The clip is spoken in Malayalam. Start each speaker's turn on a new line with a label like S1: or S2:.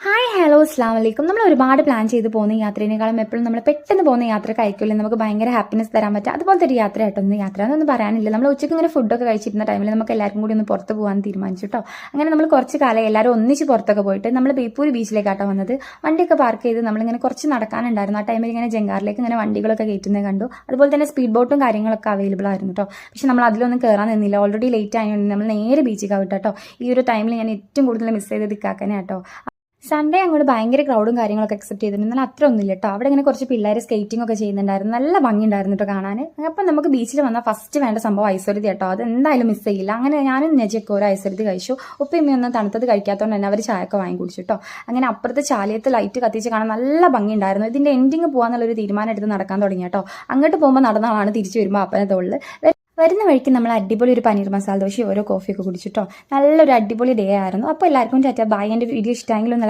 S1: ഹായ് ഹലോ അസ്സാം വലൈക്കും. നമ്മൾ ഒരുപാട് പ്ലാൻ ചെയ്ത് പോകുന്ന യാത്രേനേക്കാളും എപ്പോഴും നമ്മൾ പെട്ടെന്ന് പോകുന്ന യാത്ര കഴിക്കില്ലേ നമുക്ക് ഭയങ്കര ഹാപ്പിനെസ് തരാൻ പറ്റുക. അതുപോലത്തെ ഒരു യാത്ര ആയിട്ടൊന്നും യാത്ര എന്നൊന്നും പറയാനില്ല. നമ്മൾ ഉച്ചയ്ക്ക് ഇങ്ങനെ ഫുഡൊക്കെ കഴിച്ചിരുന്ന ടൈമിൽ നമുക്ക് എല്ലാവർക്കും കൂടി ഒന്ന് പുറത്ത് പോകാൻ തീരുമാനിച്ചു കേട്ടോ. അങ്ങനെ നമ്മൾ കുറച്ച് കാലം എല്ലാവരും ഒന്നിച്ച് പുറത്തൊക്കെ പോയിട്ട് നമ്മൾ ബേപ്പൂർ ബീച്ചിലേക്കാട്ടോ വന്നത്. വണ്ടിയൊക്കെ പാർക്ക് ചെയ്ത് നമ്മളിങ്ങനെ കുറച്ച് നടക്കാനുണ്ടായിരുന്നു. ആ ടൈമിൽ ഇങ്ങനെ ജങ്കാറിലേക്ക് ഇങ്ങനെ വണ്ടികളൊക്കെ കയറ്റുന്നത് കണ്ടു. അതുപോലെ തന്നെ സ്പീഡ് ബോട്ടും കാര്യങ്ങളൊക്കെ അവൈലബിൾ ആയിരുന്നു കേട്ടോ. പക്ഷെ നമ്മൾ അതിലൊന്നും കയറാൻ നിന്നില്ല. ഓൾറെഡി ലേറ്റ് ആയതുകൊണ്ട് നമ്മൾ നേരെ ബീച്ചിൽ ആവും കേട്ടോ. ഈ ഒരു ടൈമിൽ ഞാൻ ഏറ്റവും കൂടുതൽ മിസ് ചെയ്തത് ഇക്കാക്കനെ കേട്ടോ. സൺഡേ അങ്ങോട്ട് ഭയങ്കര ക്രൗഡും കാര്യങ്ങളൊക്കെ എക്സെപ്റ്റ് ചെയ്തിട്ടുണ്ട്. എന്നാൽ അത്ര ഒന്നുമില്ല കേട്ടോ. അവിടെ ഇങ്ങനെ കുറച്ച് പിള്ളേർ സ്കേറ്റിംഗ് ഒക്കെ ചെയ്യുന്നുണ്ടായിരുന്നു. നല്ല ഭംഗി ഉണ്ടായിരുന്നു കേട്ടോ കാണാൻ. അപ്പം നമുക്ക് ബീച്ചിൽ വന്നാൽ ഫസ്റ്റ് വേണ്ട സംഭവം ഐശ്വര്യത കേട്ടോ. അത് എന്തായാലും മിസ് ചെയ്യില്ല. അങ്ങനെ ഞാനും നെജൊക്കെ ഒരു ഐശ്വര്യത കഴിച്ചു. ഉപ്പയമ്മയൊന്നും തണുത്തത് കഴിക്കാത്തതുകൊണ്ട് തന്നെ അവർ ചായയൊക്കെ വാങ്ങി കുടിച്ചു കേട്ടോ. അങ്ങനെ അപ്പുറത്തെ ചാലിയത്ത് ലൈറ്റ് കത്തിച്ച് കാണാൻ നല്ല ഭംഗി ഉണ്ടായിരുന്നു. ഇതിൻ്റെ എൻഡിങ് പോകാന്നുള്ളൊരു തീരുമാനം എടുത്ത് നടക്കാൻ തുടങ്ങി കേട്ടോ. അങ്ങോട്ട് പോകുമ്പോൾ നടന്ന ആളാണ് തിരിച്ചു വരുമ്പോൾ അപ്പനെ തോളിൽ വരുന്ന വഴിക്ക് നമ്മൾ അടിപൊളി ഒരു പനീർ മസാല ദോശ ഓരോ കോഫിയൊക്കെ കുടിച്ചിട്ടോ. നല്ലൊരു അടിപൊളി ഡേ ആയിരുന്നു. അപ്പോൾ എല്ലാവർക്കും ടാറ്റ ബൈ. എൻ്റെ വീഡിയോ ഇഷ്ടമെങ്കിലും